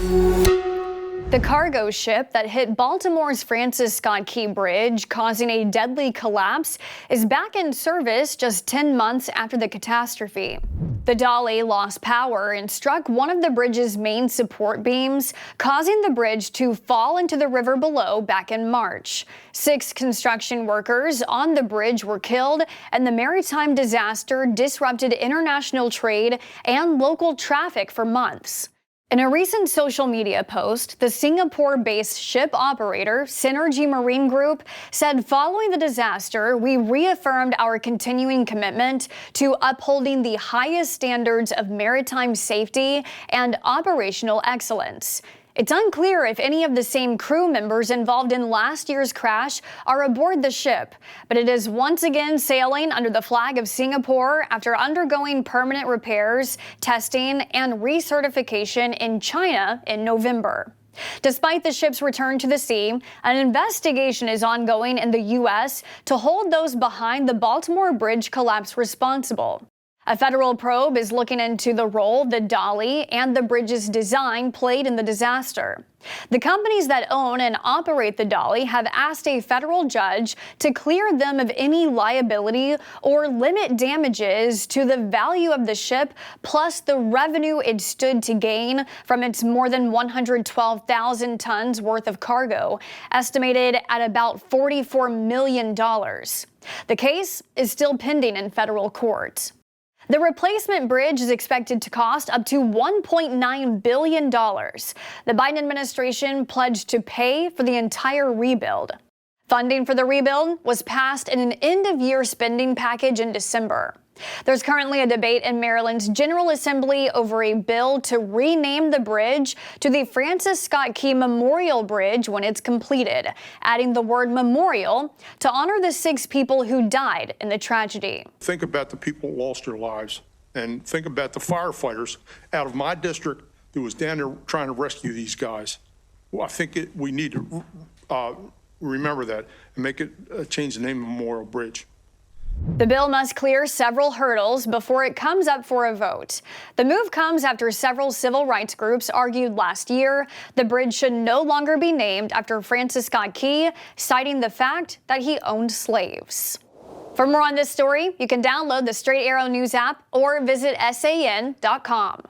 The cargo ship that hit Baltimore's Francis Scott Key Bridge, causing a deadly collapse, is back in service just 10 months after the catastrophe. The Dali lost power and struck one of the bridge's main support beams, causing the bridge to fall into the river below back in March. 6 construction workers on the bridge were killed, and the maritime disaster disrupted international trade and local traffic for months. In a recent social media post, the Singapore-based ship operator, Synergy Marine Group, said following the disaster, we reaffirmed our continuing commitment to upholding the highest standards of maritime safety and operational excellence. It's unclear if any of the same crew members involved in last year's crash are aboard the ship, but it is once again sailing under the flag of Singapore after undergoing permanent repairs, testing, and recertification in China in November. Despite the ship's return to the sea, an investigation is ongoing in the U.S. to hold those behind the Baltimore bridge collapse responsible. A federal probe is looking into the role the Dali and the bridge's design played in the disaster. The companies that own and operate the Dali have asked a federal judge to clear them of any liability or limit damages to the value of the ship, plus the revenue it stood to gain from its more than 112,000 tons worth of cargo, estimated at about $44 million. The case is still pending in federal court. The replacement bridge is expected to cost up to $1.9 billion. The Biden administration pledged to pay for the entire rebuild. Funding for the rebuild was passed in an end-of-year spending package in December. There's currently a debate in Maryland's General Assembly over a bill to rename the bridge to the Francis Scott Key Memorial Bridge when it's completed, adding the word memorial to honor the 6 people who died in the tragedy. Think about the people who lost their lives, and think about the firefighters out of my district that was down there trying to rescue these guys. Well, I think we need to remember that and make it change the name of Memorial Bridge. The bill must clear several hurdles before it comes up for a vote. The move comes after several civil rights groups argued last year the bridge should no longer be named after Francis Scott Key, citing the fact that he owned slaves. For more on this story, you can download the Straight Arrow News app or visit san.com.